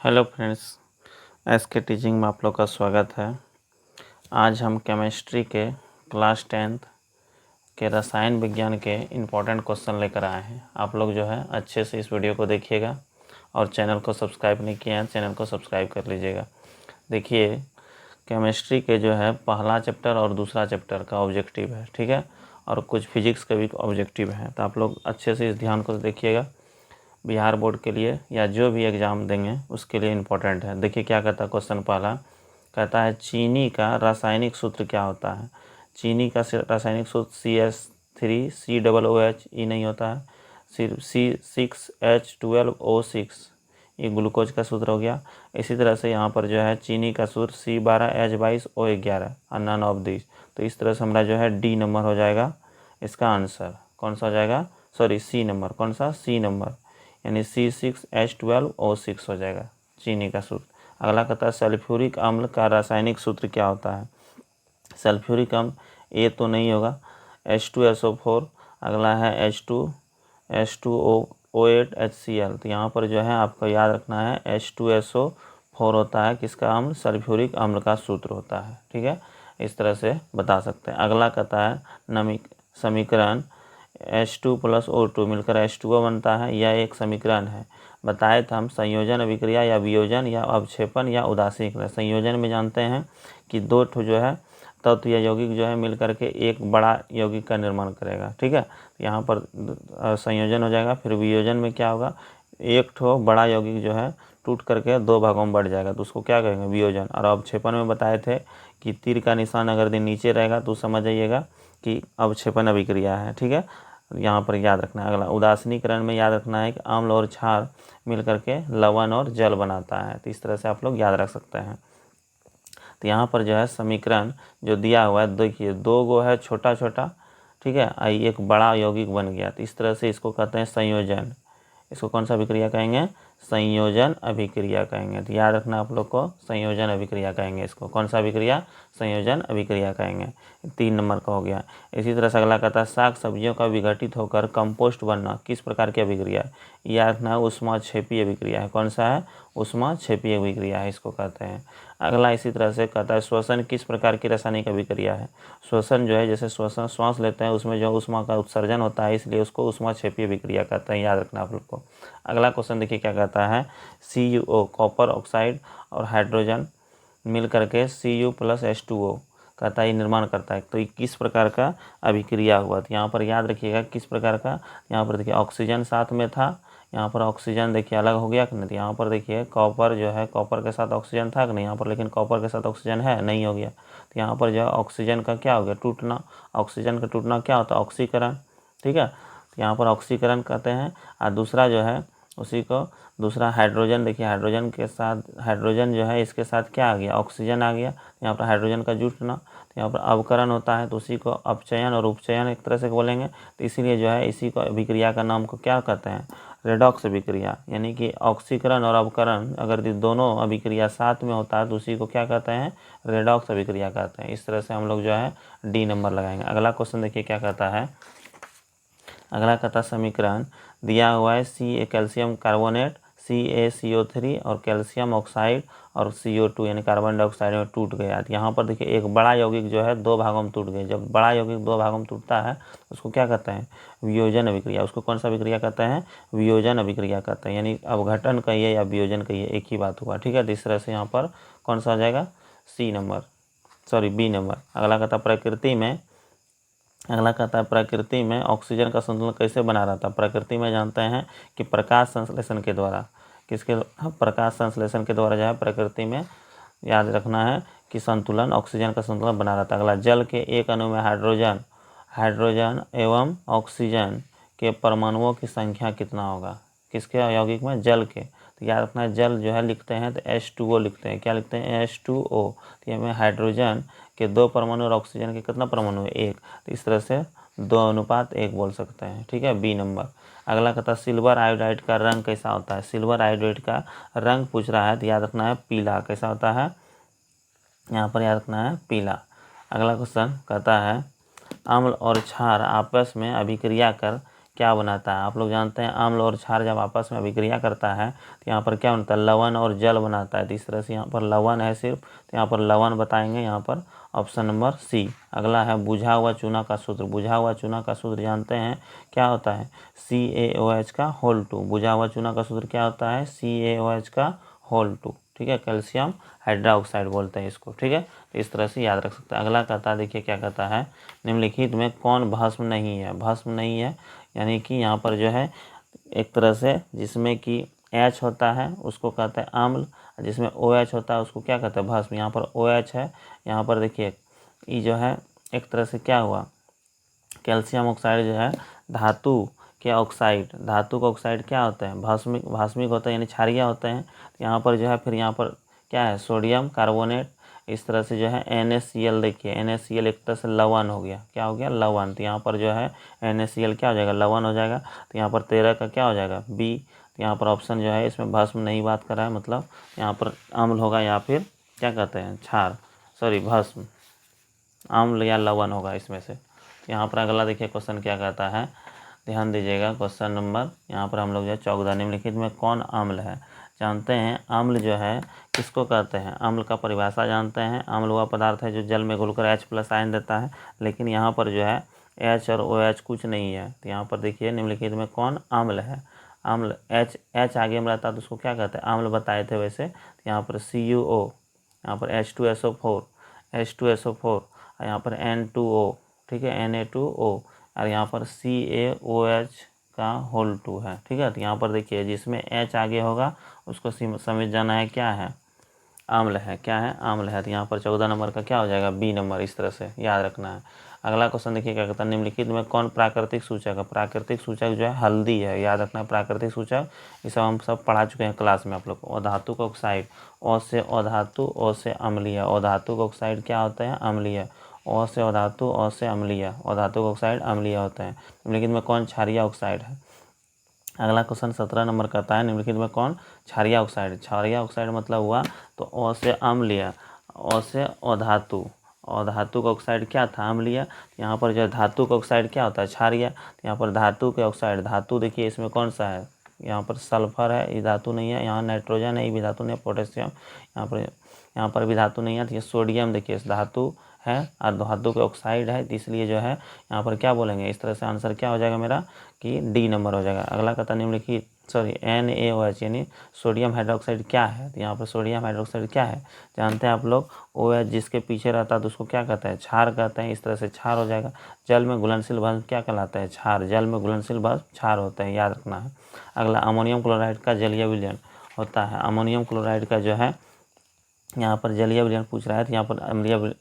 Hello friends, SK teaching में आप लोग का स्वागत है। आज हम केमिस्ट्री के क्लास 10th के रसायन विज्ञान के इम्पोर्टेंट क्वेश्चन लेकर आए हैं। आप लोग जो है अच्छे से इस वीडियो को देखिएगा और चैनल को सब्सक्राइब नहीं किया है चैनल को सब्सक्राइब कर लीजिएगा। देखिए, केमिस्ट्री के जो है पहला चैप्टर और दूसरा चैप्टर का ऑब्जेक्टिव है, ठीक है, और कुछ फिजिक्स का भी ऑब्जेक्टिव है। तो आप लोग अच्छे से इस ध्यान को देखिएगा। बिहार बोर्ड के लिए या जो भी एग्ज़ाम देंगे उसके लिए इम्पोर्टेंट है। देखिए क्या कहता है क्वेश्चन पहला, कहता है चीनी का रासायनिक सूत्र क्या होता है। चीनी का रासायनिक सूत्र CH3COOH नहीं होता है, सिर्फ C6H12O6, ये ग्लूकोज का सूत्र हो गया। इसी तरह से यहाँ पर जो है चीनी का सूत्र C12H22O11 और नन ऑफ दिस। तो इस तरह से हमारा जो है डी नंबर हो जाएगा इसका आंसर। कौन सा हो जाएगा, सॉरी सी नंबर, कौन सा, सी नंबर, यानी C6H12O6 हो जाएगा चीनी का सूत्र। अगला कहता है सल्फ्यूरिक अम्ल का रासायनिक सूत्र क्या होता है। सल्फ्यूरिक अम्ल ए तो नहीं होगा, H2SO4। अगला है H2O8HCl। तो यहाँ पर जो है आपको याद रखना है H2SO4 होता है किसका अम्ल, सल्फ्यूरिक अम्ल का सूत्र होता है, ठीक है। इस तरह से बता सकते हैं। अगला कहता है नमिक समीकरण H2 + O2 मिलकर H2O बनता है, यह एक समीकरण है। बताए थे हम संयोजन अभिक्रिया या वियोजन या अवक्षेपण या उदासीकरण। संयोजन में जानते हैं कि दो ठो जो है तत्व या यौगिक जो है मिल करके एक बड़ा यौगिक का निर्माण करेगा, ठीक है। यहाँ पर संयोजन हो जाएगा। फिर वियोजन में क्या होगा, एक ठो बड़ा यौगिक जो है टूट करके दो भागों में बढ़ जाएगा, तो उसको क्या कहेंगे, वियोजन। और अवक्षेपण में बताए थे कि तीर का निशान अगर दिन नीचे रहेगा तो समझ जाइएगा कि अवक्षेपण अभिक्रिया है, ठीक है। यहाँ पर याद रखना है। अगला उदासीनीकरण में याद रखना है कि अम्ल और क्षार मिल करके लवण और जल बनाता है। तो इस तरह से आप लोग याद रख सकते हैं। तो यहाँ पर जो है समीकरण जो दिया हुआ है, देखिए दो गो है छोटा छोटा, ठीक है, एक बड़ा यौगिक बन गया। तो इस तरह से इसको कहते हैं संयोजन। इसको कौन सा अभिक्रिया कहेंगे, संयोजन अभिक्रिया कहेंगे। तो याद रखना आप लोग को, संयोजन अभिक्रिया कहेंगे इसको। कौन सा अभिक्रिया, संयोजन अभिक्रिया कहेंगे। 3 नंबर का हो गया। इसी तरह से अगला कहता है साग सब्जियों का विघटित होकर कंपोस्ट बनना किस प्रकार की अभिक्रिया है। याद रखना ऊष्माक्षेपी अभिक्रिया है। कौन सा है, ऊष्माक्षेपी अभिक्रिया है, इसको कहते हैं। अगला इसी तरह से कहता है श्वसन किस प्रकार की रासायनिक अभिक्रिया है। श्वसन जो है, जैसे श्वसन श्वास लेते हैं उसमें जो ऊष्मा का उत्सर्जन होता है, इसलिए उसको ऊष्माक्षेपी अभिक्रिया कहते हैं। याद रखना आप लोग को। अगला क्वेश्चन देखिए क्या कहता है, CuO कॉपर ऑक्साइड और हाइड्रोजन मिल करके Cu + H2O कहता है निर्माण करता है। तो ये किस प्रकार का अभिक्रिया हुआ। तो यहाँ पर याद रखिएगा किस प्रकार का। यहाँ पर देखिए ऑक्सीजन साथ में था, यहाँ पर ऑक्सीजन देखिए अलग हो गया कि नहीं। तो यहाँ पर देखिए कॉपर जो है, कॉपर के साथ ऑक्सीजन था कि नहीं यहाँ पर, लेकिन कॉपर के साथ ऑक्सीजन है नहीं, हो गया। तो यहाँ पर जो है ऑक्सीजन का क्या हो गया, टूटना। ऑक्सीजन का टूटना क्या होता है, ऑक्सीकरण, ठीक है। तो यहाँ पर ऑक्सीकरण कहते हैं। और दूसरा जो है उसी को दूसरा हाइड्रोजन, देखिए हाइड्रोजन के साथ, हाइड्रोजन जो है इसके साथ क्या आ गया, ऑक्सीजन आ गया। यहाँ पर हाइड्रोजन का जुटना। तो यहाँ पर अवकरण होता है, तो उसी को अपचयन और उपचयन एक तरह से बोलेंगे। तो इसीलिए जो है इसी को अभिक्रिया का नाम को क्या कहते हैं, रेडॉक्स अभिक्रिया। यानी कि ऑक्सीकरण और अवकरण अगर दोनों अभिक्रिया साथ में होता है तो उसी को क्या कहते हैं, रेडॉक्स अभिक्रिया कहते हैं। इस तरह से हम लोग जो है डी नंबर लगाएंगे। अगला क्वेश्चन देखिए क्या कहता है। अगला कहता समीकरण दिया हुआ है कैल्शियम कार्बोनेट CaCO3 और कैल्शियम ऑक्साइड और CO2 यानी कार्बन डाइऑक्साइड में टूट गया। तो यहाँ पर देखिए एक बड़ा यौगिक जो है दो भागों में टूट गया। जब बड़ा यौगिक दो भागों में टूटता है उसको क्या कहते हैं, वियोजन अभिक्रिया। उसको कौन सा अभिक्रिया कहते हैं, वियोजन अभिक्रिया कहते हैं। यानी अवघटन कहिए या वियोजन कहिए, एक ही बात हुआ, ठीक है। तो इस तरह से यहाँ पर कौन सा आ जाएगा, C number, sorry B number. अगला कहता प्रकृति में, अगला कहता है प्रकृति में ऑक्सीजन का संतुलन कैसे बना रहता है। प्रकृति में जानते हैं कि प्रकाश संश्लेषण के द्वारा, किसके, प्रकाश संश्लेषण के द्वारा जो है प्रकृति में याद रखना है कि संतुलन, ऑक्सीजन का संतुलन बना रहता है। अगला जल के एक अणु में हाइड्रोजन एवं ऑक्सीजन के परमाणुओं की संख्या कितना होगा, किसके यौगिक में, जल के। तो याद रखना है जल जो है लिखते हैं तो H2O लिखते हैं। क्या लिखते हैं, H2O। तो ये में हाइड्रोजन के 2 परमाणु और ऑक्सीजन के कितना परमाणु है, 1। तो इस तरह से 2:1 बोल सकते हैं, ठीक है, बी नंबर। अगला कहता सिल्वर आयोडाइड का रंग कैसा होता है। सिल्वर आयोडाइड का रंग पूछ रहा है तो याद रखना है पीला। कैसा होता है, यहाँ पर याद रखना है पीला। अगला क्वेश्चन कहता है अम्ल और क्षार आपस में अभिक्रिया कर क्या बनाता है। आप लोग जानते हैं अम्ल और क्षार जब आपस में अभिक्रिया करता है तो यहाँ पर क्या बनता है, लवण और जल बनाता है। तो इस तरह से यहाँ पर लवण है सिर्फ, तो यहाँ पर लवण बताएंगे यहाँ पर ऑप्शन नंबर सी। अगला है बुझा हुआ चूना का सूत्र। बुझा हुआ चूना का सूत्र जानते हैं क्या होता है, CaOH का होल 2। बुझा हुआ चूना का सूत्र क्या होता है, CaOH का होल 2। ठीक है, कैल्शियम हाइड्रोक्साइड बोलते हैं इसको। ठीक है, तो इस तरह से याद रख सकते हैं। अगला कहता है, देखिए क्या कहता है, निम्नलिखित में कौन भस्म नहीं है। भस्म नहीं है यानी कि यहाँ पर जो है एक तरह से जिसमें कि H होता है उसको कहते हैं अम्ल, जिसमें OH होता है उसको क्या कहते हैं, भस्म। यहाँ पर OH है, यहाँ पर देखिए ये जो है एक तरह से क्या हुआ, कैल्शियम ऑक्साइड जो है धातु के ऑक्साइड, धातु का ऑक्साइड क्या होते हैं, भास्मिक होते हैं यानी क्षारीय होते हैं। तो यहाँ पर जो है फिर यहाँ पर क्या है, सोडियम कार्बोनेट। इस तरह से जो है NaCl, देखिए NaCl एक तरह से लवण हो गया, क्या हो गया, लवण। तो यहाँ पर जो है NaCl क्या हो जाएगा, लवण हो जाएगा। तो यहाँ पर 13 का क्या हो जाएगा, बी। तो यहाँ पर ऑप्शन जो है इसमें भस्म नहीं बात कर रहा है, मतलब यहाँ पर अम्ल होगा या फिर क्या कहते हैं क्षार, सॉरी भस्म, अम्ल या लवण होगा इसमें से। यहाँ पर अगला देखिए क्वेश्चन क्या कहता है, ध्यान दीजिएगा। क्वेश्चन नंबर यहाँ पर हम लोग जो है 14, निम्नलिखित में कौन अम्ल है। जानते हैं अम्ल जो है किसको कहते हैं, अम्ल का परिभाषा जानते हैं। अम्ल वह पदार्थ है जो जल में घुलकर H+ आयन देता है, लेकिन यहाँ पर जो है H और OH कुछ नहीं है। तो यहाँ पर देखिए निम्नलिखित में कौन अम्ल है। अम्ल H आगे में रहता है तो उसको क्या कहते हैं, अम्ल बताए थे वैसे। तो यहाँ पर CuO, यहाँ पर H2SO4, यहाँ पर N2O, ठीक है, Na2O, और यहाँ पर CaOH का होल 2 है। ठीक है, तो यहाँ पर देखिए जिसमें H आगे होगा उसको समझ जाना है क्या है, अम्ल है। क्या है, अम्ल है। तो यहाँ पर 14 नंबर का क्या हो जाएगा, बी नंबर। इस तरह से याद रखना है। अगला क्वेश्चन देखिए क्या कहता है, निम्नलिखित में कौन प्राकृतिक सूचक है। प्राकृतिक सूचक जो है हल्दी है, याद रखना है। प्राकृतिक सूचक ये सब हम सब पढ़ा चुके हैं क्लास में आप लोग को। अधातु का ऑक्साइड, O से अधातु, O से अम्लीय। अधातु का ऑक्साइड क्या होता है, अम्लीय। O से अधातु, O से अम्लीय। अधातु का ऑक्साइड अम्लीय होता है। निम्नलिखित में कौन क्षारीय ऑक्साइड है। अगला क्वेश्चन 17 नंबर का आता है, निम्नलिखित में कौन क्षारीय ऑक्साइड। क्षारीय ऑक्साइड मतलब हुआ तो O से अम्लीय, O से अधातु। और धातु का ऑक्साइड क्या था, अम्लीय। यहाँ पर जो धातु का ऑक्साइड क्या होता है, क्षारीय। यहाँ पर धातु के ऑक्साइड, धातु देखिए इसमें कौन सा है, यहाँ पर सल्फर है, ये धातु नहीं है। यहाँ नाइट्रोजन है, ये भी धातु नहीं है। पोटेशियम, यहाँ पर भी धातु नहीं है। तो ये सोडियम देखिए धातु है और धातु के ऑक्साइड है, तो इसलिए जो है यहाँ पर क्या बोलेंगे, इस तरह से आंसर क्या हो जाएगा मेरा कि डी नंबर हो जाएगा। अगला कहता निम्नलिखित NaOH यानी सोडियम हाइड्रोक्साइड क्या है। तो यहाँ पर सोडियम हाइड्रोक्साइड क्या है, जानते हैं आप लोग। OH जिसके पीछे रहता है तो उसको क्या कहते हैं, क्षार कहते हैं। इस तरह से क्षार हो जाएगा। जल में घुलनशील भस्म क्या कहलाता है, क्षार। जल में घुलनशील भस्म क्षार होता है, याद रखना है। अगला अमोनियम क्लोराइड का जलीय विलयन होता है। अमोनियम क्लोराइड का जो है यहाँ पर जलीय विलयन पूछ रहा है, तो यहाँ पर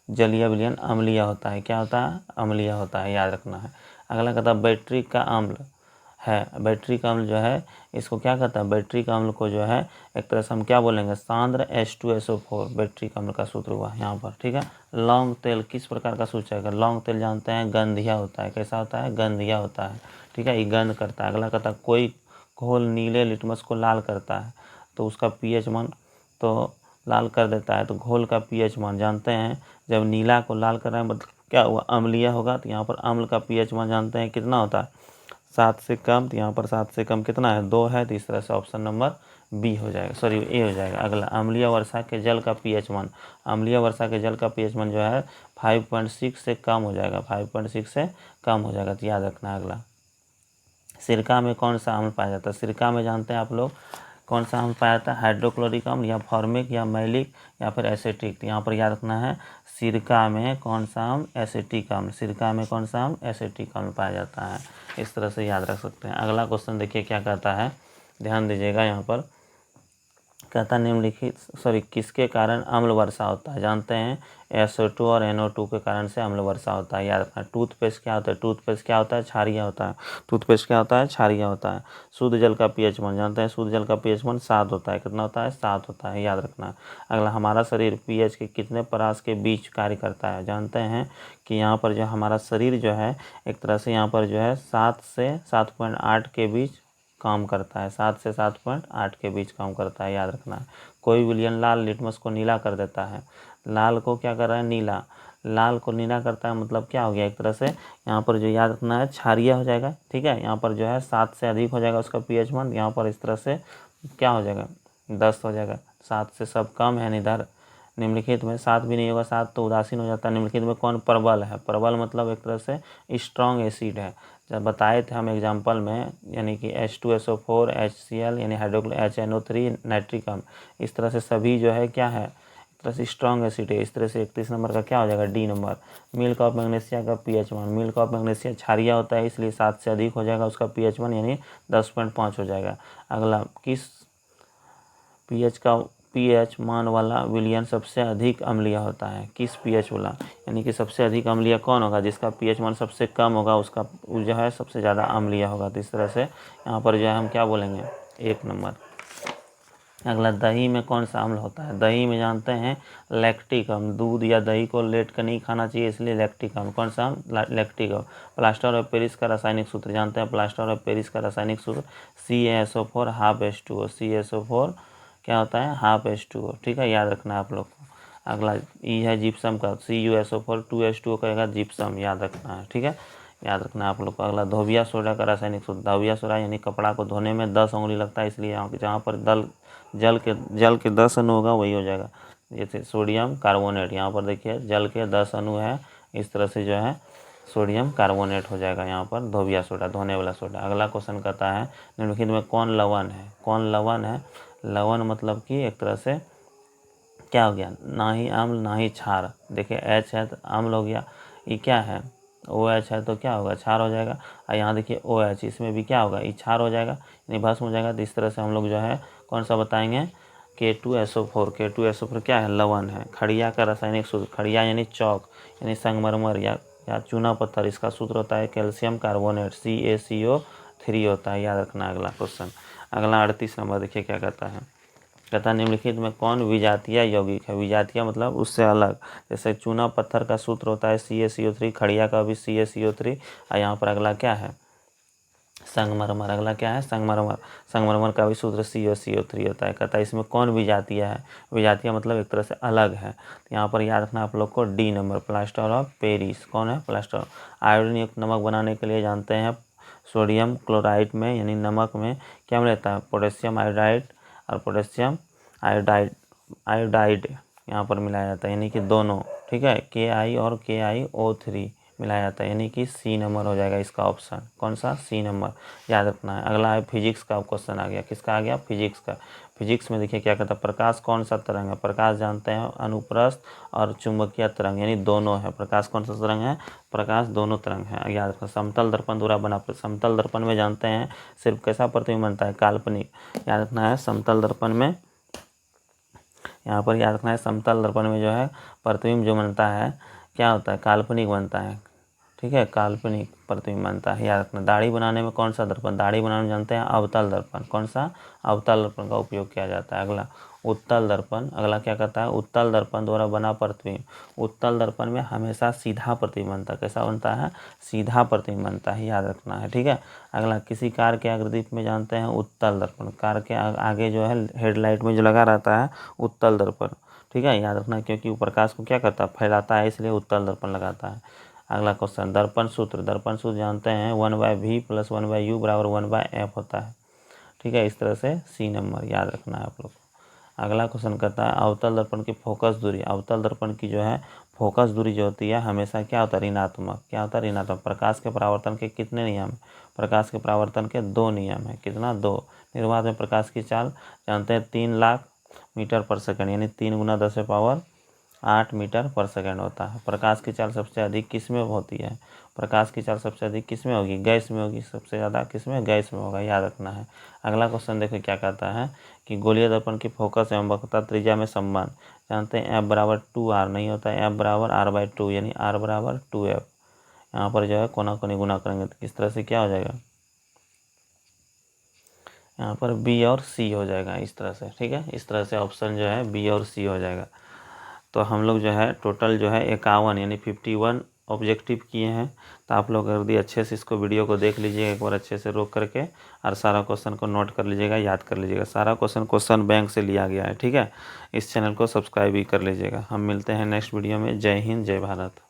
जलीय विलयन अम्लीय होता है। क्या होता है, अम्लीय होता है, याद रखना है। अगला कहता है बैटरिक का अम्ल है। बैटरिक अम्ल जो है इसको क्या कहता है, बैटरिक अम्ल को जो है एक तरह से हम क्या बोलेंगे, सांद्र H2SO4 बैटरिक अम्ल का सूत्र हुआ यहाँ पर। ठीक है, लौंग तेल किस प्रकार का सूचक है। लौंग तेल जानते हैं गंधिया होता है। कैसा होता है, गंधिया होता है। ठीक है, ये गंध करता है। अगला कहता है कोई घोल नीले लिटमस को लाल करता है तो उसका pH मान तो लाल कर देता है। तो घोल का pH मान जानते हैं, जब नीला को लाल कर रहा है मतलब क्या हुआ, अम्लीय होगा। तो यहाँ पर अम्ल का pH मान जानते हैं कितना होता है, 7 से कम। तो यहाँ पर 7 से कम कितना है, 2 है। तो इस तरह से ऑप्शन नंबर बी हो जाएगा, सॉरी ए हो जाएगा। अगला अम्लीय वर्षा के जल का pH मान। अम्लीय वर्षा के जल का pH मान जो है 5.6 से कम हो जाएगा, 5.6 से कम हो जाएगा, तो याद रखना। अगला सिरका में कौन सा अम्ल पाया जाता है। सिरका में जानते हैं आप लोग कौन सा अम्ल पाया जाता है, हाइड्रोक्लोरिक अम्ल या फॉर्मिक या मैलिक या फिर एसिटिक। तो यहाँ पर याद रखना है सिरका में कौन सा अम्ल, एसिटिक अम्ल। सिरका में कौन सा अम्ल, एसिटिक अम्ल पाया जाता है। इस तरह से याद रख सकते हैं। अगला क्वेश्चन देखिए क्या कहता है, ध्यान दीजिएगा। यहाँ पर कहता निम्नलिखित किसके कारण अम्ल वर्षा होता है। जानते हैं SO2 और NO2 के कारण से अम्ल वर्षा होता है, याद रखना। टूथपेस्ट क्या होता है, टूथपेस्ट क्या होता है, क्षारीय होता है। टूथपेस्ट क्या होता है, क्षारीय होता है। शुद्ध जल का pH मान जानते हैं, शुद्ध जल का pH मान 7 होता है। कितना होता है, 7 होता है, याद रखना। अगला हमारा शरीर pH के कितने परास के बीच कार्य करता है। जानते हैं कि यहाँ पर जो हमारा शरीर जो है एक तरह से यहाँ पर जो है 7 से 7.8 के बीच काम करता है, 7 से 7.8 के बीच काम करता है, याद रखना है। कोई विलयन लाल लिटमस को नीला कर देता है। लाल को क्या कर रहा है, नीला। लाल को नीला करता है मतलब क्या हो गया, एक तरह से यहाँ पर जो याद रखना है क्षारीय हो जाएगा। ठीक है, यहाँ पर जो है 7 से अधिक हो जाएगा उसका pH मान, यहाँ पर इस तरह से क्या हो जाएगा 10 हो जाएगा। 7 से सब कम है इधर, निम्नलिखित में 7 भी नहीं होगा, 7 तो उदासीन हो जाता है। निम्नलिखित में कौन प्रबल है, प्रबल मतलब एक तरह से स्ट्रॉन्ग एसिड है। जब बताए थे हम एग्जाम्पल में, यानी कि H2SO4 HCl यानी हाइड्रोक्लो HNO3 नाइट्रिक अम्ल, इस तरह से सभी जो है क्या है, इस तरह से स्ट्रॉन्ग एसिड है। इस तरह से 31 नंबर का क्या हो जाएगा D number. Milk of magnesia का pH मान, मिल्क ऑफ मैग्नीशिया क्षारीय होता है इसलिए 7 से अधिक हो जाएगा उसका pH मान, यानी 10.5 हो जाएगा। अगला, किस pH मान वाला विलयन सबसे अधिक अम्लीय होता है, किस pH वाला, यानी कि सबसे अधिक अम्लीय कौन होगा, जिसका pH मान सबसे कम होगा उसका जो है सबसे ज़्यादा अम्लीय होगा। तो इस तरह से यहाँ पर जो है हम क्या बोलेंगे, 1 नंबर। अगला, दही में कौन सा अम्ल होता है, दही में जानते हैं लैक्टिक अम्ल। दूध या दही को लेट कर नहीं खाना चाहिए इसलिए लैक्टिक अम्ल, कौन सा लैक्टिक अम्ल। प्लास्टर ऑफ पेरिस का रासायनिक सूत्र जानते हैं, प्लास्टर ऑफ पेरिस का रासायनिक सूत्र CaSO4 हाफ H2O, CaSO4 क्या होता है, हाफ H2O। ठीक है, याद रखना है आप लोग को। अगला ई है जिप्सम का, CuSO4 2H2O करेगा जिप्सम, याद रखना है। ठीक है, याद रखना है आप लोग को। अगला, धोबिया सोडा का रासायनिक सूत्र, धोबिया सोडा यानी कपड़ा को धोने में 10 उंगली लगता है इसलिए जहाँ पर जल के 10 अणु होगा वही हो जाएगा। जैसे सोडियम कार्बोनेट, यहाँ पर देखिए जल के 10 अणु है, इस तरह से जो है सोडियम कार्बोनेट हो जाएगा यहाँ पर धोबिया सोडा, धोने वाला सोडा। अगला क्वेश्चन कहता है निम्नलिखित में कौन लवण है, कौन लवण है। लवण मतलब कि एक तरह से क्या हो गया, ना ही अम्ल ना ही क्षार। देखिए H है तो अम्ल हो गया, ये क्या है OH है तो क्या होगा, क्षार हो जाएगा। और यहाँ देखिए OH, इसमें भी क्या होगा, ये क्षार हो जाएगा यानी भस्म हो जाएगा। तो इस तरह से हम लोग जो है कौन सा बताएंगे, K2SO4। K2SO4 क्या है, लवण है। खड़िया का रासायनिक सूत्र, खड़िया यानी चौक यानी संगमरमर या चूना पत्थर, इसका सूत्र होता है कैल्शियम कार्बोनेट CaCO3 होता है, याद रखना। अगला क्वेश्चन, अगला 38 नंबर देखिए क्या कहता है, कहता है निम्नलिखित में कौन विजातीय यौगिक है। विजातीय मतलब उससे अलग, जैसे चूना पत्थर का सूत्र होता है CaCO3, खड़िया का भी CaCO3। और यहाँ पर अगला क्या है, संगमरमर। अगला क्या है, संगमरमर, संगमरमर का भी सूत्र CaCO3 होता है। कहता है इसमें कौन विजातीय है, विजातीय मतलब एक तरह से अलग है। तो यहाँ पर याद रखना आप लोग को D number, plaster of Paris. कौन है, प्लास्टर। आयोडीन युक्त नमक बनाने के लिए जानते हैं सोडियम क्लोराइड में यानी नमक में क्या मिलता है, पोटेशियम आयोडाइड और पोटेशियम आयोडाइड यहाँ पर मिलाया जाता है, यानी कि दोनों। ठीक है, Ki और KiO3 मिलाया जाता है, यानी कि सी नंबर हो जाएगा इसका ऑप्शन। कौन सा, सी नंबर, याद रखना है। अगला है फिजिक्स का क्वेश्चन आ गया, किसका आ गया, फिजिक्स का। फिजिक्स में देखिए क्या कहता है, प्रकाश कौन सा तरंग है। प्रकाश जानते हैं अनुप्रस्थ और चुंबकीय तरंग, यानी दोनों है। प्रकाश कौन सा तरंग है, प्रकाश दोनों तरंग है, याद रखना। समतल दर्पण द्वारा बना, समतल दर्पण में जानते हैं सिर्फ कैसा प्रतिबिंब बनता है, काल्पनिक, याद रखना है। समतल दर्पण में यहाँ पर याद रखना है, समतल दर्पण में जो है प्रतिबिंब जो बनता है क्या होता है, काल्पनिक बनता है। ठीक है, काल्पनिक प्रतिबिंब बनता है, याद रखना। दाढ़ी बनाने में कौन सा दर्पण, दाढ़ी बनाने में जानते हैं अवतल दर्पण। कौन सा, अवतल दर्पण का उपयोग किया जाता है। अगला उत्तल दर्पण, अगला क्या कहता है, उत्तल दर्पण द्वारा बना प्रतिबिंब। उत्तल दर्पण में हमेशा सीधा प्रतिबिंब बनता है, कैसा बनता है, सीधा प्रतिबिंब बनता है, याद रखना है। ठीक है, अगला किसी कार के अग्रदीप में जानते हैं उत्तल दर्पण, कार के आगे जो है हेडलाइट में जो लगा रहता है उत्तल दर्पण। ठीक है, याद रखना, क्योंकि वो प्रकाश को क्या करता है, फैलाता है, इसलिए उत्तल दर्पण लगाता है। अगला क्वेश्चन, दर्पण सूत्र, दर्पण सूत्र जानते हैं 1/v + 1/u = 1/f होता है। ठीक है, इस तरह से सी नंबर, याद रखना है आप लोग को। अगला क्वेश्चन करता है अवतल दर्पण की फोकस दूरी, अवतल दर्पण की जो है फोकस दूरी जो होती है हमेशा क्या होता है, ऋणात्मक। क्या होता है, ऋणात्मक। प्रकाश के परावर्तन के कितने नियम, प्रकाश के परावर्तन के 2 नियम है, कितना, 2। निर्वात में प्रकाश की चाल जानते हैं 3 लाख मीटर पर सेकंड, यानी 3 × 10⁸ मीटर पर सेकंड होता है। प्रकाश की चाल सबसे अधिक किस में होती है, प्रकाश की चाल सबसे अधिक किस में होगी, गैस में होगी, सबसे ज़्यादा किस में, गैस में होगा, याद रखना है। अगला क्वेश्चन देखो क्या कहता है कि गोलीय दर्पण की फोकस एवं वक्रता त्रिज्या में संबंध जानते हैं F = 2R नहीं होता है, F = R/2 यानी R = 2F। यहाँ पर जो है कोना कोनी गुना करेंगे तो किस तरह से क्या हो जाएगा, यहाँ पर B और C हो जाएगा, इस तरह से। ठीक है, इस तरह से ऑप्शन जो है B और C हो जाएगा। तो हम लोग जो है टोटल जो है 51 यानी 51 ऑब्जेक्टिव किए हैं। तो आप लोग यदि अच्छे से इसको वीडियो को देख लीजिएगा एक बार अच्छे से रोक करके, और सारा क्वेश्चन को नोट कर लीजिएगा, याद कर लीजिएगा। सारा क्वेश्चन बैंक से लिया गया है, ठीक है। इस चैनल को सब्सक्राइब भी कर लीजिएगा। हम मिलते हैं नेक्स्ट वीडियो में। जय हिंद, जय भारत।